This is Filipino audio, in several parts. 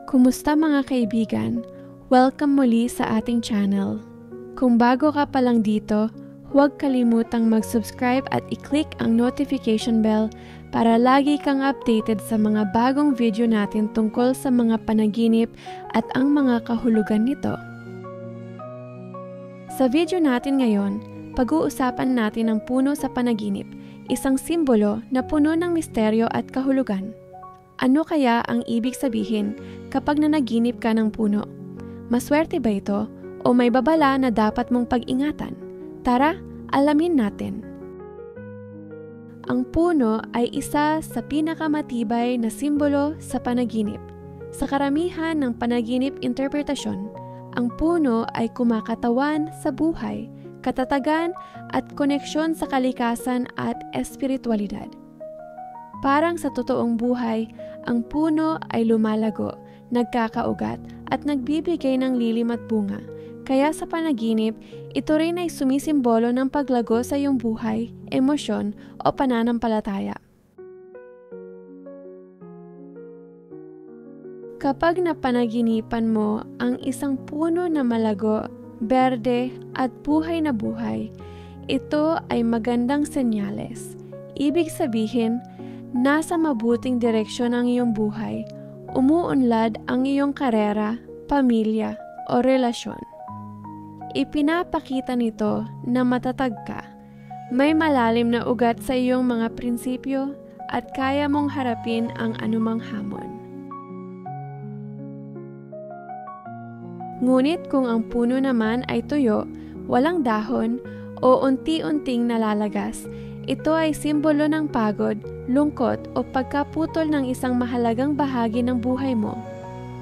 Kumusta mga kaibigan? Welcome muli sa ating channel. Kung bago ka pa lang dito, huwag kalimutang mag-subscribe at i-click ang notification bell para lagi kang updated sa mga bagong video natin tungkol sa mga panaginip at ang mga kahulugan nito. Sa video natin ngayon, pag-uusapan natin ang puno sa panaginip, isang simbolo na puno ng misteryo at kahulugan. Ano kaya ang ibig sabihin kapag nanaginip ka ng puno? Maswerte ba ito o may babala na dapat mong pag-ingatan? Tara, alamin natin. Ang puno ay isa sa pinakamatibay na simbolo sa panaginip. Sa karamihan ng panaginip interpretasyon, ang puno ay kumakatawan sa buhay, katatagan at koneksyon sa kalikasan at espiritualidad. Parang sa totoong buhay, ang puno ay lumalago, nagkakaugat at nagbibigay ng lilim at bunga. Kaya sa panaginip, ito rin ay sumisimbolo ng paglago sa iyong buhay, emosyon o pananampalataya. Kapag napanaginipan mo ang isang puno na malago, berde at buhay na buhay, ito ay magandang senyales. Ibig sabihin, nasa mabuting direksyon ang iyong buhay, umuunlad ang iyong karera, pamilya o relasyon. Ipinapakita nito na matatag ka, may malalim na ugat sa iyong mga prinsipyo at kaya mong harapin ang anumang hamon. Ngunit kung ang puno naman ay tuyo, walang dahon o unti-unting nalalagas, ito ay simbolo ng pagod, lungkot o pagkaputol ng isang mahalagang bahagi ng buhay mo.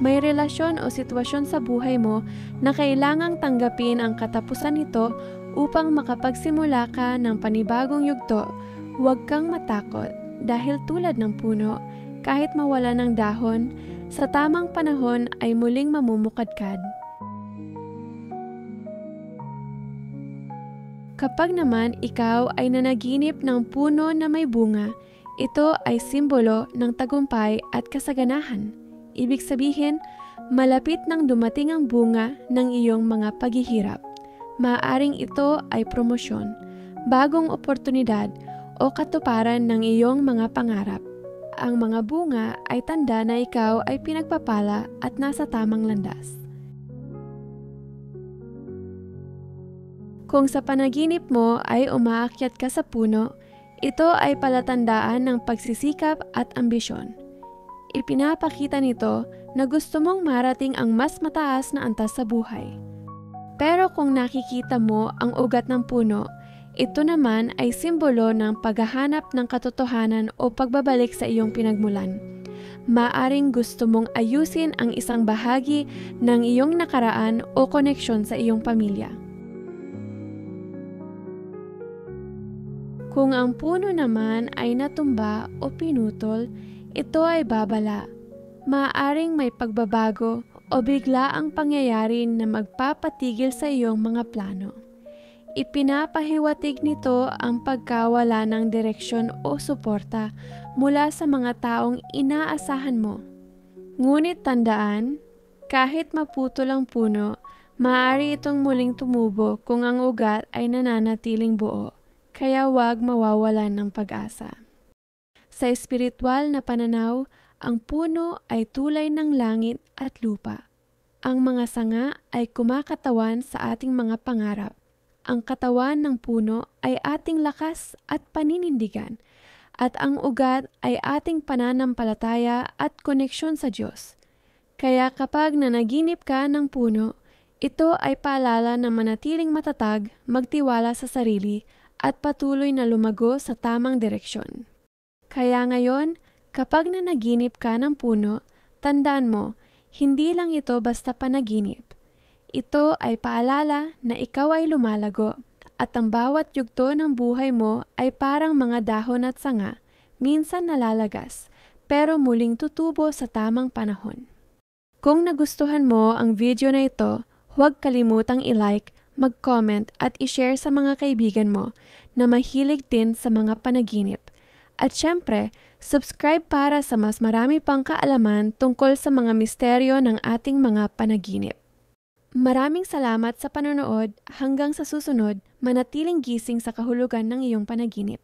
May relasyon o sitwasyon sa buhay mo na kailangang tanggapin ang katapusan nito upang makapagsimula ka ng panibagong yugto. Huwag kang matakot dahil tulad ng puno, kahit mawala ng dahon, sa tamang panahon ay muling mamumukadkad. Kapag naman ikaw ay nanaginip ng puno na may bunga, ito ay simbolo ng tagumpay at kasaganahan. Ibig sabihin, malapit nang dumating ang bunga ng iyong mga paghihirap. Maaaring ito ay promosyon, bagong oportunidad o katuparan ng iyong mga pangarap. Ang mga bunga ay tanda na ikaw ay pinagpapala at nasa tamang landas. Kung sa panaginip mo ay umaakyat ka sa puno, ito ay palatandaan ng pagsisikap at ambisyon. Ipinapakita nito na gusto mong marating ang mas mataas na antas sa buhay. Pero kung nakikita mo ang ugat ng puno, ito naman ay simbolo ng paghahanap ng katotohanan o pagbabalik sa iyong pinagmulan. Maaring gusto mong ayusin ang isang bahagi ng iyong nakaraan o koneksyon sa iyong pamilya. Kung ang puno naman ay natumba o pinutol, ito ay babala. Maaaring may pagbabago o bigla ang pangyayari na magpapatigil sa iyong mga plano. Ipinapahiwatig nito ang pagkawala ng direksyon o suporta mula sa mga taong inaasahan mo. Ngunit tandaan, kahit maputol ang puno, maaari itong muling tumubo kung ang ugat ay nananatiling buo. Kaya huwag mawawalan ng pag-asa. Sa espiritual na pananaw, ang puno ay tulay ng langit at lupa. Ang mga sanga ay kumakatawan sa ating mga pangarap. Ang katawan ng puno ay ating lakas at paninindigan, at ang ugat ay ating pananampalataya at koneksyon sa Diyos. Kaya kapag nanaginip ka ng puno, ito ay paalala na manatiling matatag, magtiwala sa sarili, at patuloy na lumago sa tamang direksyon. Kaya ngayon, kapag nanaginip ka ng puno, tandaan mo, hindi lang ito basta panaginip. Ito ay paalala na ikaw ay lumalago at ang bawat yugto ng buhay mo ay parang mga dahon at sanga, minsan nalalagas, pero muling tutubo sa tamang panahon. Kung nagustuhan mo ang video na ito, huwag kalimutang i-like, mag-comment at i-share sa mga kaibigan mo na mahilig din sa mga panaginip. At syempre, subscribe para sa mas marami pang kaalaman tungkol sa mga misteryo ng ating mga panaginip. Maraming salamat sa panonood. Hanggang sa susunod, manatiling gising sa kahulugan ng iyong panaginip.